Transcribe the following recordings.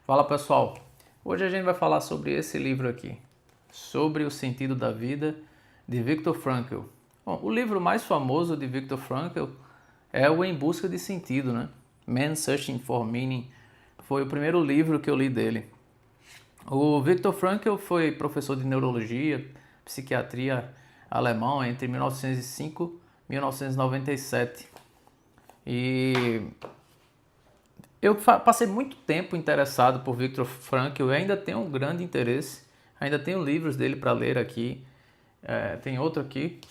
Fala pessoal, hoje a gente vai falar sobre esse livro aqui, sobre o sentido da vida de Viktor Frankl. Bom, o livro mais famoso de Viktor Frankl é o Em Busca de Sentido, né? Man's Searching for Meaning foi o primeiro livro que eu li dele. O Viktor Frankl foi professor de neurologia, psiquiatria alemão entre 1905 e 1997. E eu passei muito tempo interessado por Viktor Frankl, eu ainda tenho um grande interesse, ainda tenho livros dele para ler aqui. Tem outro aqui,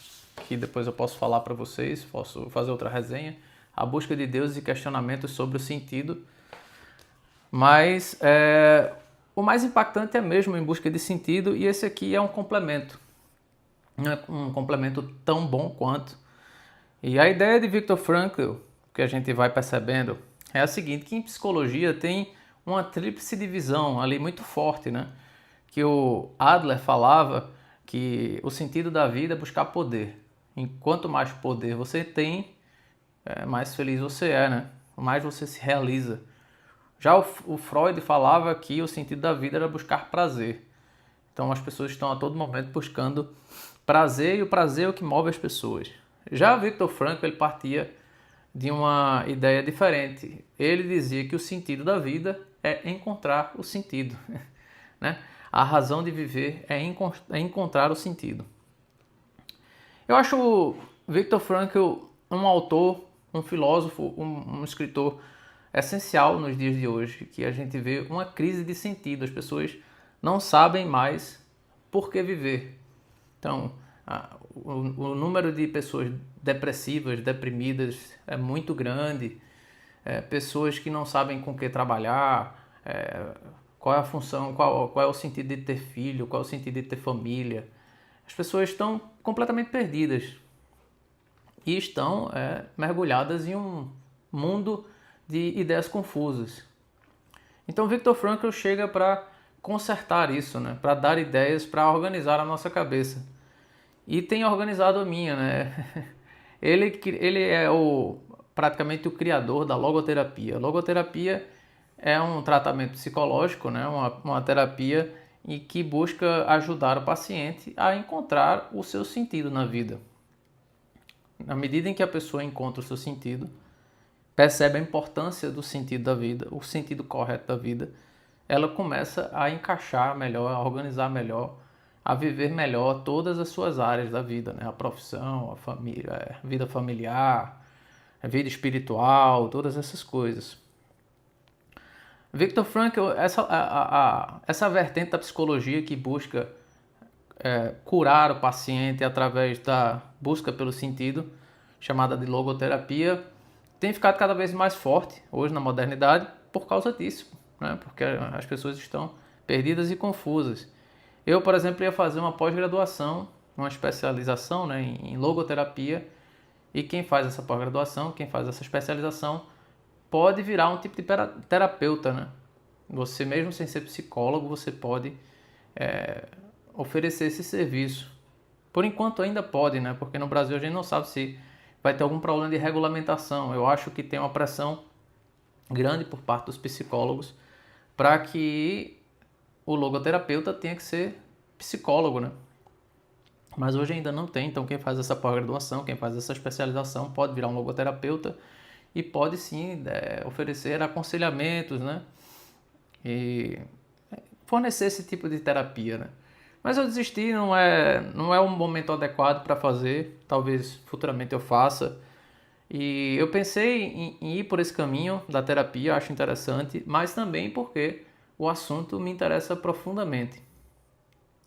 que depois eu posso falar para vocês, posso fazer outra resenha, A Busca de Deus e Questionamentos sobre o Sentido. Mas o mais impactante é mesmo Em Busca de Sentido, e esse aqui é um complemento. Não é um complemento tão bom quanto. E a ideia de Viktor Frankl, que a gente vai percebendo, é a seguinte, que em psicologia tem uma tríplice divisão ali muito forte, né? Que o Adler falava que o sentido da vida é buscar poder. Quanto mais poder você tem, mais feliz você é, né? Mais você se realiza. Já o Freud falava que o sentido da vida era buscar prazer. Então as pessoas estão a todo momento buscando prazer, e o prazer é o que move as pessoas. Já Viktor Frankl, ele partia de uma ideia diferente. Ele dizia que o sentido da vida é encontrar o sentido, né? A razão de viver é encontrar o sentido. Eu acho o Viktor Frankl um autor, um filósofo, um escritor essencial nos dias de hoje, que a gente vê uma crise de sentido. As pessoas não sabem mais por que viver. Então, o número de pessoas depressivas, deprimidas é muito grande. Pessoas que não sabem com que trabalhar, qual é a função, qual é o sentido de ter filho, qual é o sentido de ter família. As pessoas estão completamente perdidas e estão mergulhadas em um mundo de ideias confusas. Então Viktor Frankl chega para consertar isso, né? Para dar ideias, para organizar a nossa cabeça. E tem organizado a minha, né? Ele é praticamente o criador da logoterapia. A logoterapia é um tratamento psicológico, né? Uma terapia em que busca ajudar o paciente a encontrar o seu sentido na vida. Na medida em que a pessoa encontra o seu sentido, percebe a importância do sentido da vida, o sentido correto da vida, ela começa a encaixar melhor, a organizar melhor, a viver melhor todas as suas áreas da vida, né? A profissão, a família, a vida familiar, a vida espiritual, todas essas coisas. Viktor Frankl, essa vertente da psicologia que busca curar o paciente através da busca pelo sentido, chamada de logoterapia, tem ficado cada vez mais forte hoje na modernidade por causa disso, né? Porque as pessoas estão perdidas e confusas. Eu, por exemplo, ia fazer uma pós-graduação, uma especialização, né, em logoterapia, e quem faz essa pós-graduação, quem faz essa especialização, pode virar um tipo de terapeuta, né? Você mesmo sem ser psicólogo, você pode oferecer esse serviço. Por enquanto ainda pode, né? Porque no Brasil a gente não sabe se vai ter algum problema de regulamentação. Eu acho que tem uma pressão grande por parte dos psicólogos para que o logoterapeuta tenha que ser psicólogo, né? Mas hoje ainda não tem, então quem faz essa pós-graduação, quem faz essa especialização pode virar um logoterapeuta e pode sim oferecer aconselhamentos, né? E fornecer esse tipo de terapia, né? Mas eu desisti, não é um momento adequado para fazer, talvez futuramente eu faça. E eu pensei em ir por esse caminho da terapia, acho interessante, mas também porque o assunto me interessa profundamente.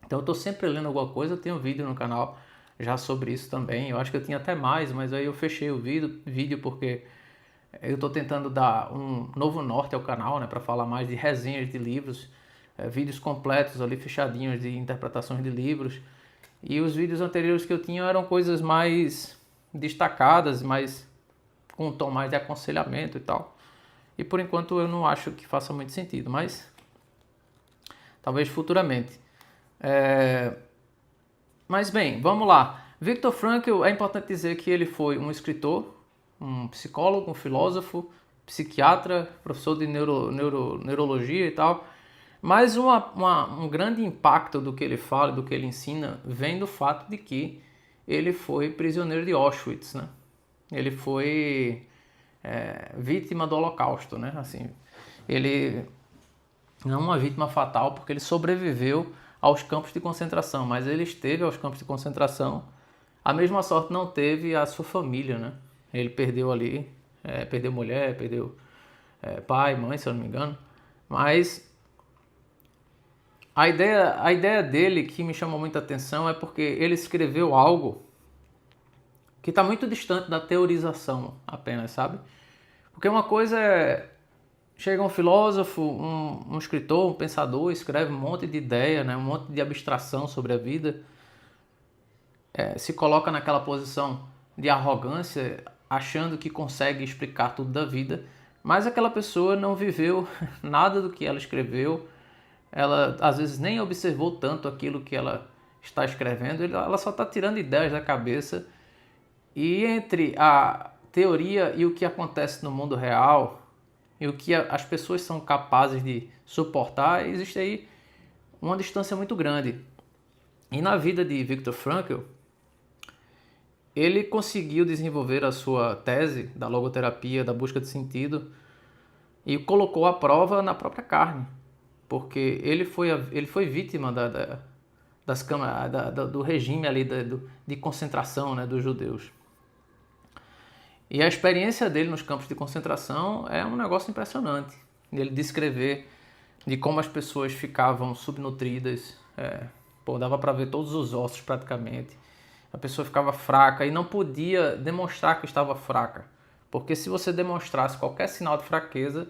Então eu estou sempre lendo alguma coisa, eu tenho um vídeo no canal já sobre isso também. Eu acho que eu tinha até mais, mas aí eu fechei o vídeo porque eu estou tentando dar um novo norte ao canal, né, para falar mais de resenhas de livros, vídeos completos ali fechadinhos de interpretações de livros. E os vídeos anteriores que eu tinha eram coisas mais destacadas, mais com um tom mais de aconselhamento e tal. E por enquanto eu não acho que faça muito sentido, mas talvez futuramente. Mas bem, vamos lá. Viktor Frankl, é importante dizer que ele foi um escritor, um psicólogo, um filósofo, psiquiatra, professor de neurologia e tal, mas um grande impacto do que ele fala, do que ele ensina, vem do fato de que ele foi prisioneiro de Auschwitz, né? Ele foi vítima do Holocausto, né? Assim, ele não uma vítima fatal porque ele sobreviveu aos campos de concentração, mas ele esteve aos campos de concentração. A mesma sorte não teve a sua família, né? Ele perdeu ali, perdeu mulher, perdeu pai, mãe, se eu não me engano. Mas a ideia dele que me chamou muita atenção é porque ele escreveu algo que está muito distante da teorização apenas, sabe? Porque uma coisa é... Chega um filósofo, um escritor, um pensador, escreve um monte de ideia, né? Um monte de abstração sobre a vida, se coloca naquela posição de arrogância, achando que consegue explicar tudo da vida, mas aquela pessoa não viveu nada do que ela escreveu, ela às vezes nem observou tanto aquilo que ela está escrevendo, ela só está tirando ideias da cabeça, e entre a teoria e o que acontece no mundo real, e o que as pessoas são capazes de suportar, existe aí uma distância muito grande. E na vida de Viktor Frankl, ele conseguiu desenvolver a sua tese da logoterapia, da busca de sentido, e colocou à prova na própria carne, porque ele foi vítima do regime ali de concentração, né, dos judeus. E a experiência dele nos campos de concentração é um negócio impressionante. Ele descrever de como as pessoas ficavam subnutridas, dava para ver todos os ossos praticamente. A pessoa ficava fraca e não podia demonstrar que estava fraca, porque se você demonstrasse qualquer sinal de fraqueza,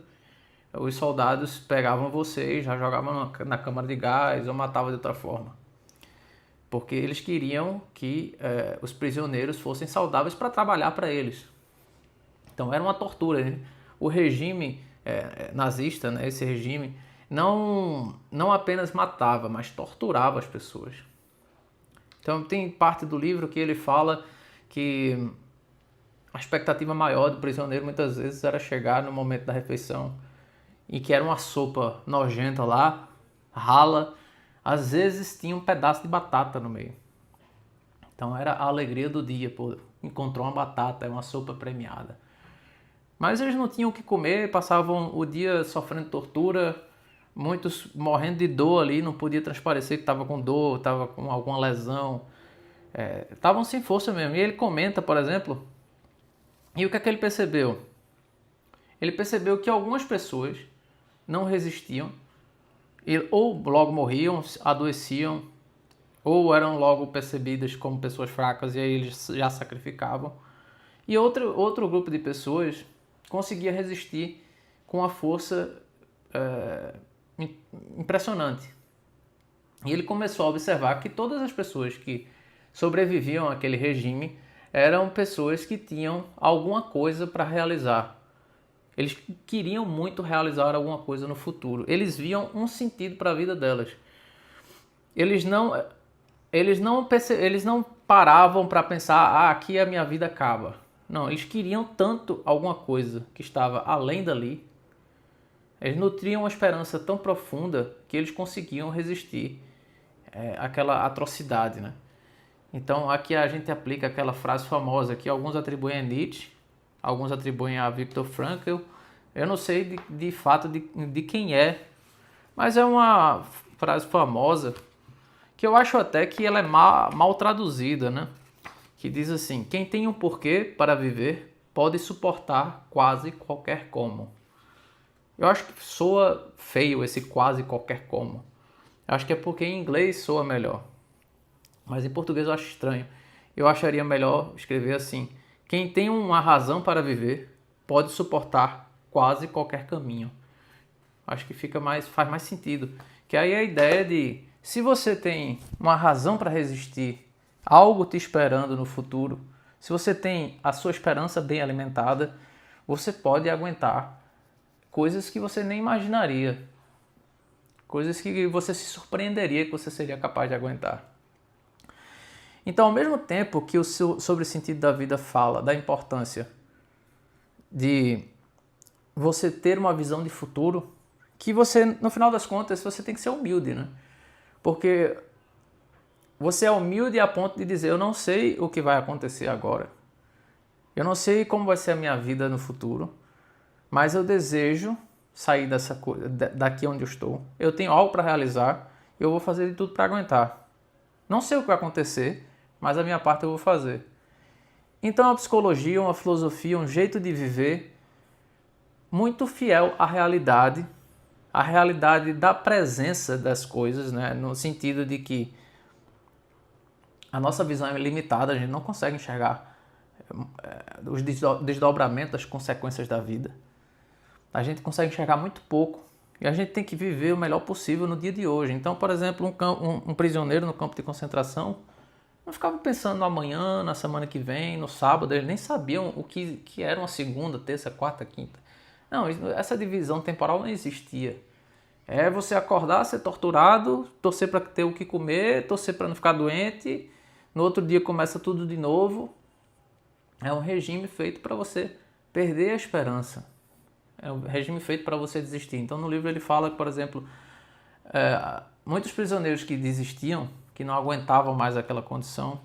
os soldados pegavam você e já jogavam na câmara de gás ou matavam de outra forma. Porque eles queriam que os prisioneiros fossem saudáveis para trabalhar para eles. Então era uma tortura, né? O regime nazista, né, esse regime, não apenas matava, mas torturava as pessoas. Então tem parte do livro que ele fala que a expectativa maior do prisioneiro muitas vezes era chegar no momento da refeição e que era uma sopa nojenta lá, rala, às vezes tinha um pedaço de batata no meio. Então era a alegria do dia, pô, encontrou uma batata, uma sopa premiada. Mas eles não tinham o que comer, passavam o dia sofrendo tortura, muitos morrendo de dor ali, não podia transparecer que estava com dor, estava com alguma lesão, estavam sem força mesmo. E ele comenta, por exemplo, e o que é que ele percebeu? Ele percebeu que algumas pessoas não resistiam, ou logo morriam, adoeciam, ou eram logo percebidas como pessoas fracas e aí eles já sacrificavam. E outro grupo de pessoas conseguia resistir com uma força impressionante. E ele começou a observar que todas as pessoas que sobreviviam àquele regime eram pessoas que tinham alguma coisa para realizar. Eles queriam muito realizar alguma coisa no futuro. Eles viam um sentido para a vida delas. Eles não paravam para pensar, aqui a minha vida acaba. Não, eles queriam tanto alguma coisa que estava além dali. Eles nutriam uma esperança tão profunda que eles conseguiam resistir àquela atrocidade, né? Então aqui a gente aplica aquela frase famosa que alguns atribuem a Nietzsche, alguns atribuem a Viktor Frankl. Eu não sei de fato de quem é, mas é uma frase famosa que eu acho até que ela é mal traduzida, né? Que diz assim: quem tem um porquê para viver pode suportar quase qualquer como. Eu acho que soa feio esse quase qualquer como. Eu acho que é porque em inglês soa melhor. Mas em português eu acho estranho. Eu acharia melhor escrever assim: quem tem uma razão para viver pode suportar quase qualquer caminho. Acho que faz mais sentido. Que aí a ideia de, se você tem uma razão para resistir, algo te esperando no futuro, se você tem a sua esperança bem alimentada, você pode aguentar coisas que você nem imaginaria, coisas que você se surpreenderia que você seria capaz de aguentar. Então, ao mesmo tempo que Sobre o Sentido da Vida fala da importância de você ter uma visão de futuro que você, no final das contas, você tem que ser humilde, né? Porque você é humilde a ponto de dizer, eu não sei o que vai acontecer agora. Eu não sei como vai ser a minha vida no futuro, mas eu desejo sair daqui onde eu estou. Eu tenho algo para realizar e eu vou fazer de tudo para aguentar. Não sei o que vai acontecer, mas a minha parte eu vou fazer. Então a psicologia, uma filosofia, um jeito de viver muito fiel à realidade da presença das coisas, né? No sentido de que a nossa visão é limitada, a gente não consegue enxergar os desdobramentos, as consequências da vida. A gente consegue enxergar muito pouco e a gente tem que viver o melhor possível no dia de hoje. Então, por exemplo, um prisioneiro no campo de concentração não ficava pensando no amanhã, na semana que vem, no sábado, eles nem sabiam o que era uma segunda, terça, quarta, quinta. Não, essa divisão temporal não existia. É você acordar, ser torturado, torcer para ter o que comer, torcer para não ficar doente, no outro dia começa tudo de novo. É um regime feito para você perder a esperança. É um regime feito para você desistir. Então no livro ele fala que, por exemplo, muitos prisioneiros que desistiam, que não aguentavam mais aquela condição,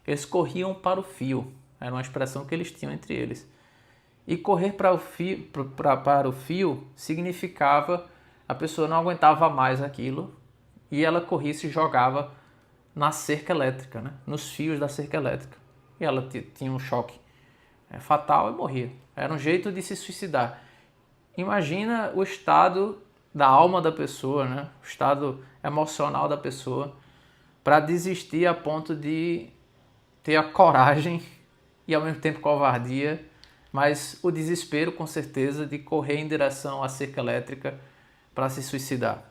eles corriam para o fio. Era uma expressão que eles tinham entre eles. E correr para o fio significava a pessoa não aguentava mais aquilo e ela corria e se jogava na cerca elétrica, né? Nos fios da cerca elétrica. E ela tinha um choque fatal e morria. Era um jeito de se suicidar. Imagina o estado da alma da pessoa, né? O estado emocional da pessoa para desistir a ponto de ter a coragem e ao mesmo tempo covardia, mas o desespero com certeza de correr em direção à cerca elétrica para se suicidar.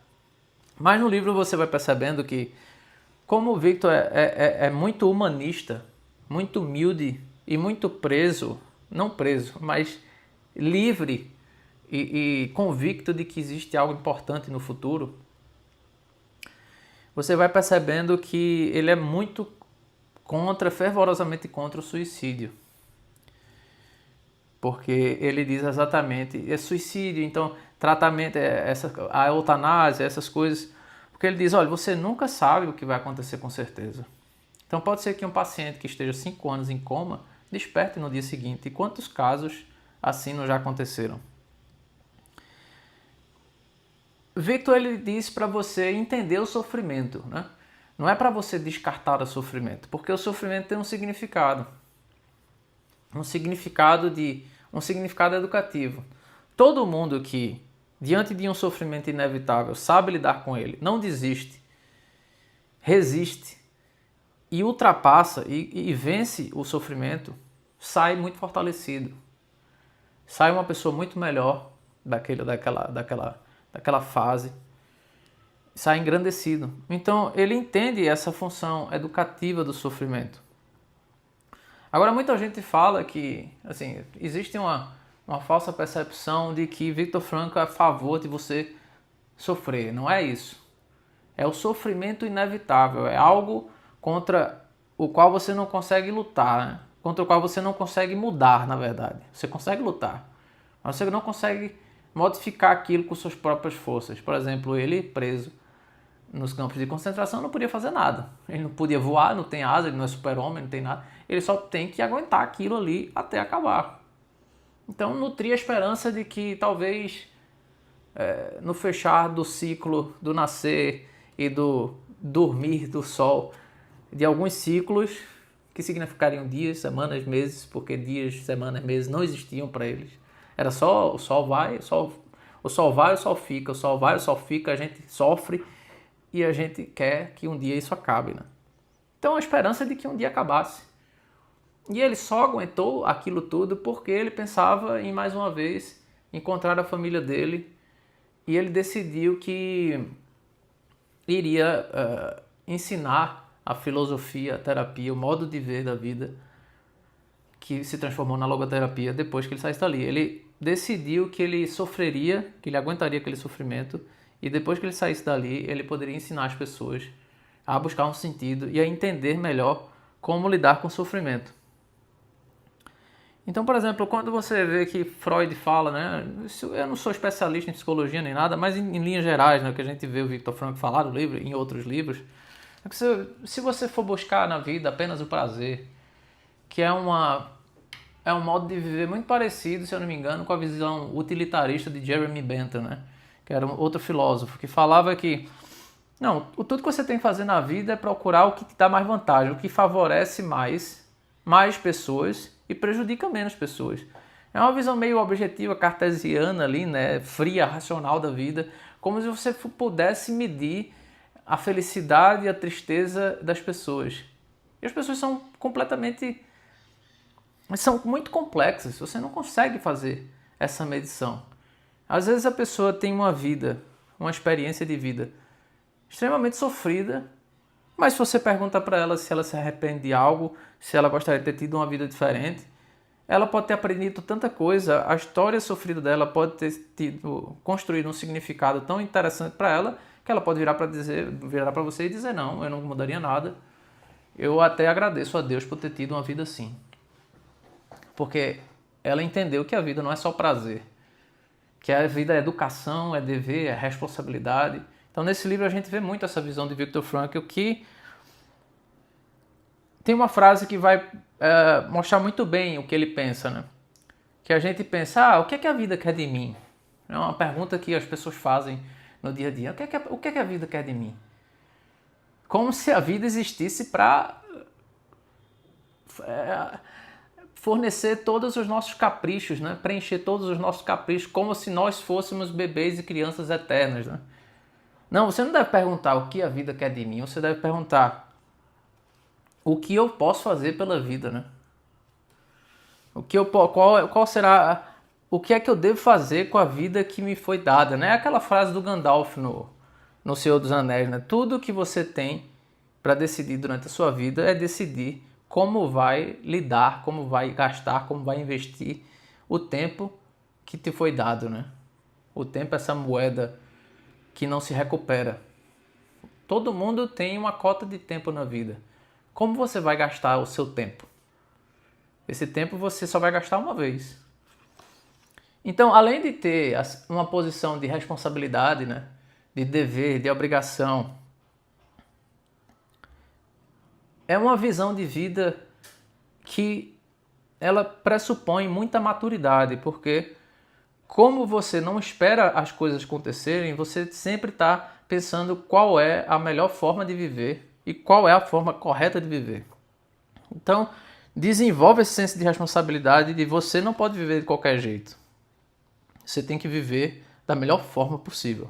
Mas no livro você vai percebendo que como o Victor é muito humanista, muito humilde e muito não preso, mas livre e convicto de que existe algo importante no futuro, você vai percebendo que ele é muito fervorosamente contra o suicídio. Porque ele diz exatamente, é suicídio, então tratamento, a eutanásia, essas coisas. Porque ele diz, olha, você nunca sabe o que vai acontecer com certeza. Então pode ser que um paciente que esteja 5 anos em coma desperte no dia seguinte. E quantos casos assim não já aconteceram? Victor ele diz para você entender o sofrimento, né? Não é para você descartar o sofrimento, porque o sofrimento tem um significado. Um significado educativo. Todo mundo que, diante de um sofrimento inevitável, sabe lidar com ele, não desiste, resiste e ultrapassa e vence o sofrimento, sai muito fortalecido. Sai uma pessoa muito melhor daquela fase, sai engrandecido. Então ele entende essa função educativa do sofrimento. Agora muita gente fala que assim, existe uma falsa percepção de que Viktor Frankl é a favor de você sofrer. Não é isso. É o sofrimento inevitável, é algo contra o qual você não consegue lutar, né? Contra o qual você não consegue mudar, na verdade. Você consegue lutar, mas você não consegue modificar aquilo com suas próprias forças. Por exemplo, ele preso nos campos de concentração não podia fazer nada. Ele não podia voar, não tem asa, ele não é super-homem, não tem nada. Ele só tem que aguentar aquilo ali até acabar. Então nutria a esperança de que talvez no fechar do ciclo do nascer e do dormir do sol, de alguns ciclos que significariam dias, semanas, meses, porque dias, semanas, meses não existiam para eles. Era só o sol vai, o sol vai, o sol fica, o sol vai, o sol fica, a gente sofre e a gente quer que um dia isso acabe, né? Então a esperança é de que um dia acabasse. E ele só aguentou aquilo tudo porque ele pensava em, mais uma vez, encontrar a família dele. E ele decidiu que iria ensinar a filosofia, a terapia, o modo de ver da vida, que se transformou na logoterapia depois que ele saísse dali. Ele decidiu que ele sofreria, que ele aguentaria aquele sofrimento, e depois que ele saísse dali, ele poderia ensinar as pessoas a buscar um sentido e a entender melhor como lidar com o sofrimento. Então, por exemplo, quando você vê que Freud fala, né, eu não sou especialista em psicologia nem nada, mas em linhas gerais, né, que a gente vê o Viktor Frankl falar no livro, em outros livros, é que se você for buscar na vida apenas o prazer, que é um modo de viver muito parecido, se eu não me engano, com a visão utilitarista de Jeremy Bentham, né, que era um outro filósofo, que falava que não, tudo que você tem que fazer na vida é procurar o que te dá mais vantagem, o que favorece mais pessoas e prejudica menos pessoas. É uma visão meio objetiva, cartesiana ali, né, fria, racional da vida, como se você pudesse medir a felicidade e a tristeza das pessoas. E as pessoas são muito complexas, você não consegue fazer essa medição. Às vezes a pessoa tem uma vida, uma experiência de vida extremamente sofrida, mas se você pergunta para ela se ela se arrepende de algo, se ela gostaria de ter tido uma vida diferente, ela pode ter aprendido tanta coisa, a história sofrida dela pode ter construído um significado tão interessante para ela, que ela pode virar para você e dizer, não, eu não mudaria nada, eu até agradeço a Deus por ter tido uma vida assim. Porque ela entendeu que a vida não é só prazer, que a vida é educação, é dever, é responsabilidade. Então, nesse livro a gente vê muito essa visão de Viktor Frankl, que tem uma frase que vai mostrar muito bem o que ele pensa, né? Que a gente pensa, o que é que a vida quer de mim? É uma pergunta que as pessoas fazem no dia a dia. O que é que a vida quer de mim? Como se a vida existisse para fornecer todos os nossos caprichos, né? Preencher todos os nossos caprichos, como se nós fôssemos bebês e crianças eternas, né? Não, você não deve perguntar o que a vida quer de mim, você deve perguntar o que eu posso fazer pela vida, né? Qual será, o que é que eu devo fazer com a vida que me foi dada, né? Aquela frase do Gandalf no Senhor dos Anéis, né? Tudo que você tem para decidir durante a sua vida é decidir como vai lidar, como vai gastar, como vai investir o tempo que te foi dado, né? O tempo é essa moeda que não se recupera. Todo mundo tem uma cota de tempo na vida. Como você vai gastar o seu tempo? Esse tempo você só vai gastar uma vez. Então, além de ter uma posição de responsabilidade, né, de dever, de obrigação, é uma visão de vida que ela pressupõe muita maturidade, porque como você não espera as coisas acontecerem, você sempre está pensando qual é a melhor forma de viver e qual é a forma correta de viver. Então, desenvolve esse senso de responsabilidade de você não pode viver de qualquer jeito. Você tem que viver da melhor forma possível.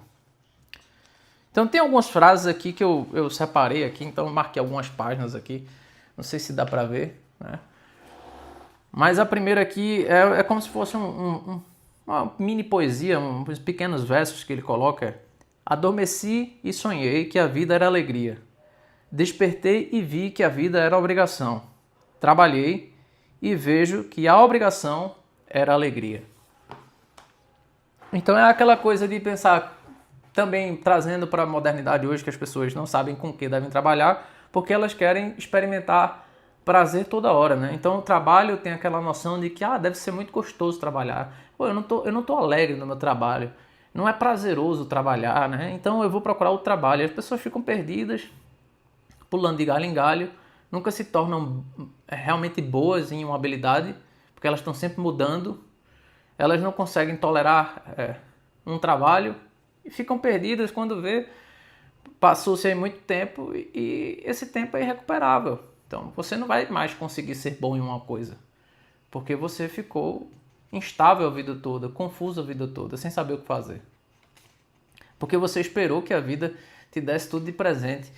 Então, tem algumas frases aqui que eu separei aqui, então eu marquei algumas páginas aqui. Não sei se dá para ver, né? Mas a primeira aqui é como se fosse uma mini poesia, uns pequenos versos que ele coloca. Adormeci e sonhei que a vida era alegria. Despertei e vi que a vida era obrigação. Trabalhei e vejo que a obrigação era alegria. Então é aquela coisa de pensar, também trazendo para a modernidade hoje, que as pessoas não sabem com o que devem trabalhar, porque elas querem experimentar prazer toda hora, né? Então o trabalho tem aquela noção de que deve ser muito gostoso trabalhar. Pô, eu não tô alegre no meu trabalho. Não é prazeroso trabalhar, né? Então eu vou procurar o trabalho. As pessoas ficam perdidas, pulando de galho em galho, nunca se tornam realmente boas em uma habilidade, porque elas estão sempre mudando. Elas não conseguem tolerar um trabalho e ficam perdidas quando vê, passou-se aí muito tempo e esse tempo é irrecuperável. Então você não vai mais conseguir ser bom em uma coisa, porque você ficou instável a vida toda, confuso a vida toda, sem saber o que fazer. Porque você esperou que a vida te desse tudo de presente.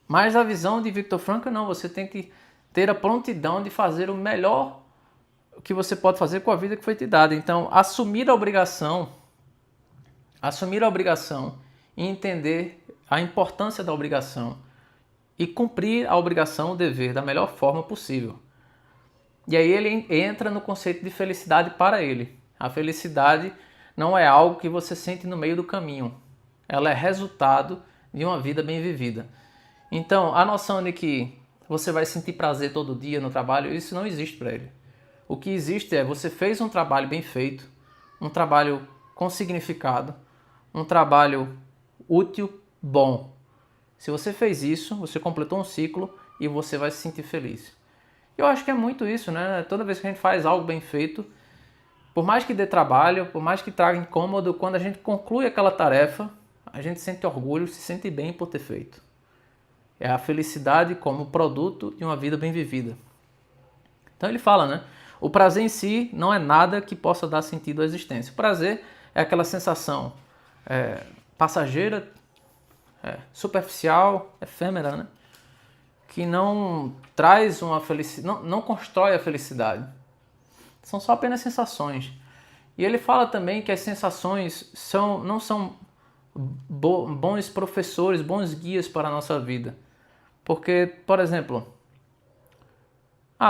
Mas a visão de Viktor Frankl não, você tem que ter a prontidão de fazer o melhor que você pode fazer com a vida que foi te dada. Então, assumir a obrigação e entender a importância da obrigação e cumprir a obrigação, o dever, da melhor forma possível. E aí ele entra no conceito de felicidade para ele. A felicidade não é algo que você sente no meio do caminho. Ela é resultado de uma vida bem vivida. Então, a noção de que você vai sentir prazer todo dia no trabalho, isso não existe para ele. O que existe é você fez um trabalho bem feito, um trabalho com significado, um trabalho útil, bom. Se você fez isso, você completou um ciclo e você vai se sentir feliz. Eu acho que é muito isso, né? Toda vez que a gente faz algo bem feito, por mais que dê trabalho, por mais que traga incômodo, quando a gente conclui aquela tarefa, a gente sente orgulho, se sente bem por ter feito. É a felicidade como produto de uma vida bem vivida. Então ele fala, né? O prazer em si não é nada que possa dar sentido à existência. O prazer é aquela sensação passageira, superficial, efêmera, né? Que não traz uma felicidade, não constrói a felicidade. São só apenas sensações. E ele fala também que as sensações não são bons professores, bons guias para a nossa vida. Porque, por exemplo,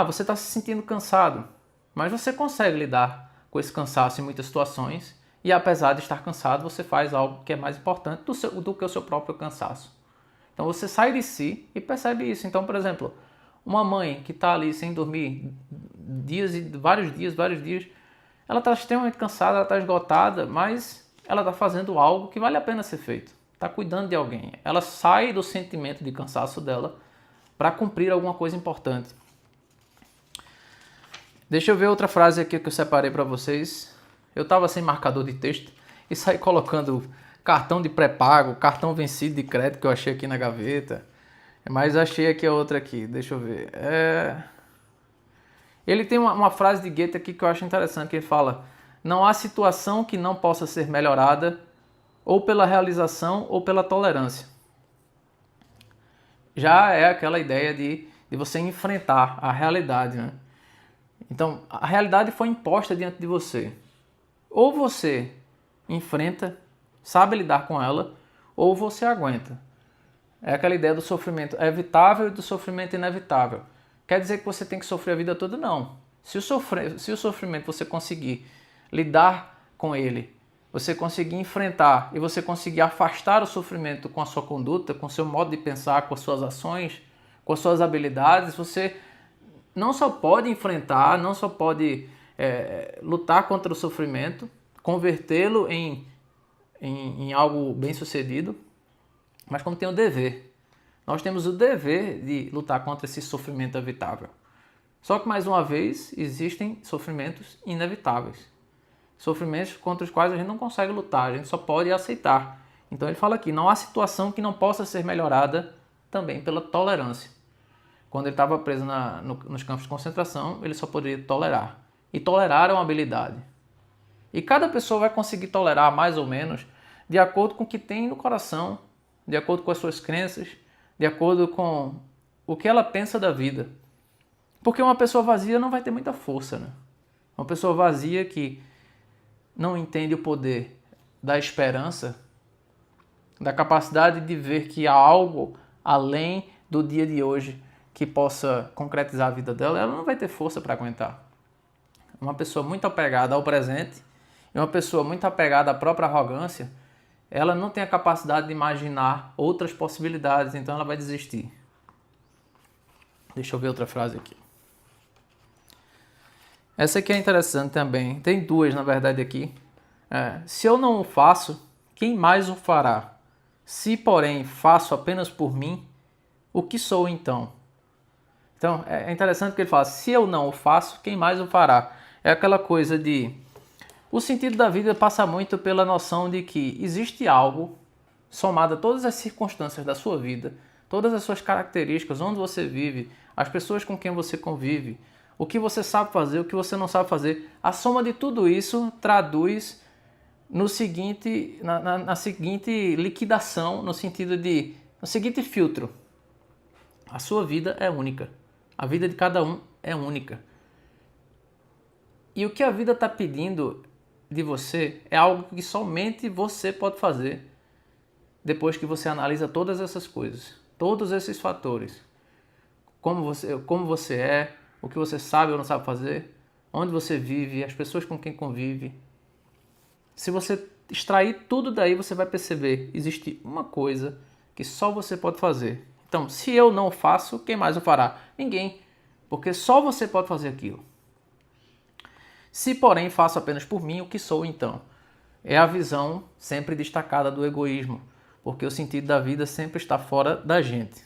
você está se sentindo cansado, mas você consegue lidar com esse cansaço em muitas situações e apesar de estar cansado, você faz algo que é mais importante do que o seu próprio cansaço. Então você sai de si e percebe isso. Então, por exemplo, uma mãe que está ali sem dormir vários dias, ela está extremamente cansada, ela está esgotada, mas ela está fazendo algo que vale a pena ser feito. Está cuidando de alguém. Ela sai do sentimento de cansaço dela para cumprir alguma coisa importante. Deixa eu ver outra frase aqui que eu separei para vocês. Eu estava sem marcador de texto e saí colocando cartão de pré-pago, cartão vencido de crédito que eu achei aqui na gaveta. Mas achei aqui a outra aqui, deixa eu ver. Ele tem uma frase de Goethe aqui que eu acho interessante, que ele fala: não há situação que não possa ser melhorada ou pela realização ou pela tolerância. Já é aquela ideia de você enfrentar a realidade, né? Então, a realidade foi imposta diante de você. Ou você enfrenta, sabe lidar com ela, ou você aguenta. É aquela ideia do sofrimento evitável e do sofrimento inevitável. Quer dizer que você tem que sofrer a vida toda? Não. Se o sofrimento você conseguir lidar com ele, você conseguir enfrentar e você conseguir afastar o sofrimento com a sua conduta, com o seu modo de pensar, com as suas ações, com as suas habilidades, você não só pode enfrentar, não só pode lutar contra o sofrimento, convertê-lo em algo bem sucedido, mas como tem o dever. Nós temos o dever de lutar contra esse sofrimento evitável. Só que, mais uma vez, existem sofrimentos inevitáveis. Sofrimentos contra os quais a gente não consegue lutar, a gente só pode aceitar. Então ele fala aqui, não há situação que não possa ser melhorada também pela tolerância. Quando ele estava preso nos campos de concentração, ele só poderia tolerar. E tolerar é uma habilidade. E cada pessoa vai conseguir tolerar mais ou menos de acordo com o que tem no coração, de acordo com as suas crenças, de acordo com o que ela pensa da vida. Porque uma pessoa vazia não vai ter muita força, né? Uma pessoa vazia que não entende o poder da esperança, da capacidade de ver que há algo além do dia de hoje que possa concretizar a vida dela, ela não vai ter força para aguentar. Uma pessoa muito apegada ao presente e uma pessoa muito apegada à própria arrogância, ela não tem a capacidade de imaginar outras possibilidades, então ela vai desistir. Deixa eu ver outra frase aqui. Essa aqui é interessante também. Tem duas, na verdade, aqui. Se eu não o faço, quem mais o fará? Se, porém, faço apenas por mim, o que sou então? Então, é interessante que ele fala, se eu não o faço, quem mais o fará? É aquela coisa de... O sentido da vida passa muito pela noção de que existe algo somado a todas as circunstâncias da sua vida, todas as suas características, onde você vive, as pessoas com quem você convive, o que você sabe fazer, o que você não sabe fazer. A soma de tudo isso traduz no seguinte, na seguinte liquidação, no seguinte filtro. A sua vida é única. A vida de cada um é única. E o que a vida está pedindo de você é algo que somente você pode fazer depois que você analisa todas essas coisas, todos esses fatores. Como você é, o que você sabe ou não sabe fazer, onde você vive, as pessoas com quem convive. Se você extrair tudo daí, você vai perceber, existe uma coisa que só você pode fazer. Então, se eu não faço, quem mais o fará? Ninguém, porque só você pode fazer aquilo. Se, porém, faço apenas por mim, o que sou então? É a visão sempre destacada do egoísmo, porque o sentido da vida sempre está fora da gente,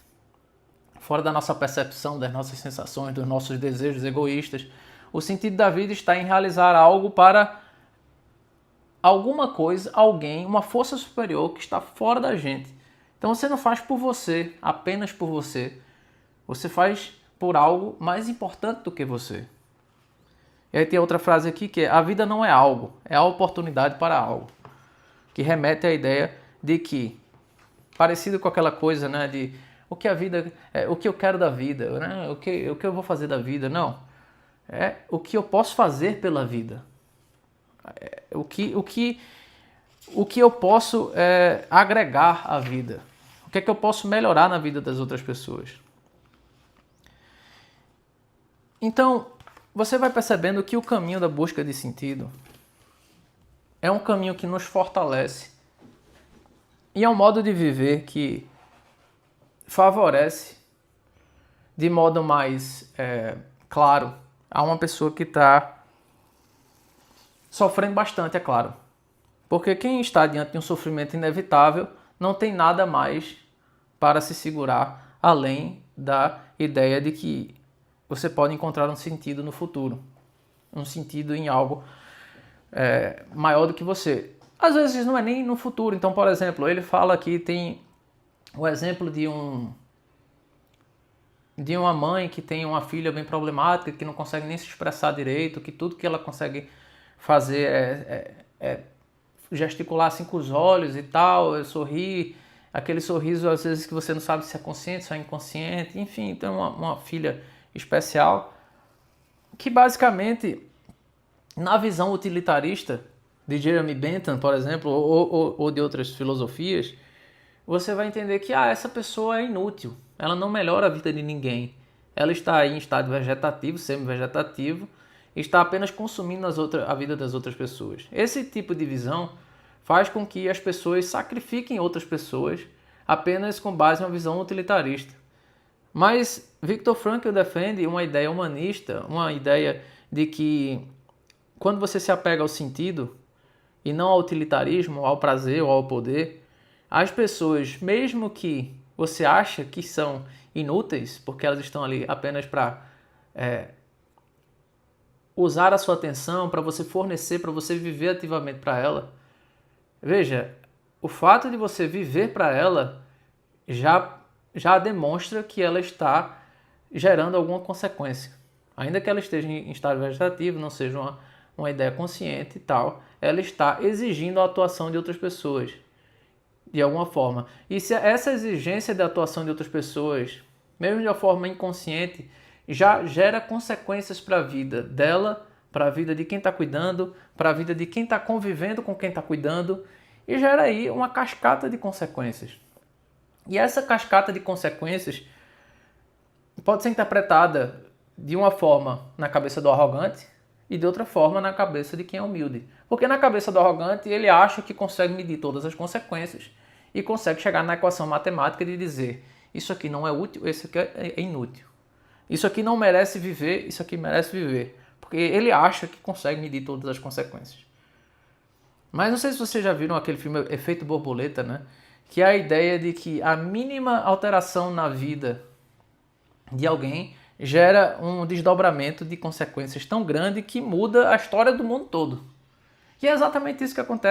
fora da nossa percepção, das nossas sensações, dos nossos desejos egoístas. O sentido da vida está em realizar algo para alguma coisa, alguém, uma força superior que está fora da gente. Então você não faz por você, apenas por você. Você faz por algo mais importante do que você. E aí tem outra frase aqui que é: a vida não é algo, é a oportunidade para algo. Que remete à ideia de que, parecido com aquela coisa, né, de o que a vida, o que eu quero da vida, né, o que eu vou fazer da vida. Não, é o que eu posso fazer pela vida. O que eu posso agregar à vida. O que é que eu posso melhorar na vida das outras pessoas. Então, você vai percebendo que o caminho da busca de sentido é um caminho que nos fortalece e é um modo de viver que favorece de modo mais claro a uma pessoa que está sofrendo bastante, é claro. Porque quem está diante de um sofrimento inevitável não tem nada mais para se segurar além da ideia de que você pode encontrar um sentido no futuro. Um sentido em algo maior do que você. Às vezes não é nem no futuro. Então, por exemplo, ele fala aqui, tem o exemplo de uma mãe que tem uma filha bem problemática, que não consegue nem se expressar direito, que tudo que ela consegue fazer é gesticular assim com os olhos e tal, sorrir, aquele sorriso às vezes que você não sabe se é consciente, se é inconsciente, enfim, então uma filha especial, que basicamente, na visão utilitarista de Jeremy Bentham, por exemplo, ou de outras filosofias, você vai entender que essa pessoa é inútil, ela não melhora a vida de ninguém, ela está aí em estado vegetativo, semi-vegetativo, está apenas consumindo a vida das outras pessoas. Esse tipo de visão faz com que as pessoas sacrifiquem outras pessoas apenas com base em uma visão utilitarista. Mas Viktor Frankl defende uma ideia humanista, uma ideia de que quando você se apega ao sentido e não ao utilitarismo, ao prazer ou ao poder, as pessoas, mesmo que você acha que são inúteis, porque elas estão ali apenas para usar a sua atenção, para você fornecer, para você viver ativamente para ela. Veja, o fato de você viver para ela já demonstra que ela está gerando alguma consequência. Ainda que ela esteja em estado vegetativo, não seja uma ideia consciente e tal, ela está exigindo a atuação de outras pessoas, de alguma forma. E se essa exigência de atuação de outras pessoas, mesmo de uma forma inconsciente, já gera consequências para a vida dela, para a vida de quem está cuidando, para a vida de quem está convivendo com quem está cuidando, e gera aí uma cascata de consequências. E essa cascata de consequências pode ser interpretada de uma forma na cabeça do arrogante e de outra forma na cabeça de quem é humilde. Porque na cabeça do arrogante ele acha que consegue medir todas as consequências e consegue chegar na equação matemática de dizer: isso aqui não é útil, isso aqui é inútil. Isso aqui não merece viver, isso aqui merece viver. Porque ele acha que consegue medir todas as consequências. Mas não sei se vocês já viram aquele filme Efeito Borboleta, né? Que é a ideia de que a mínima alteração na vida de alguém gera um desdobramento de consequências tão grande que muda a história do mundo todo. E é exatamente isso que acontece.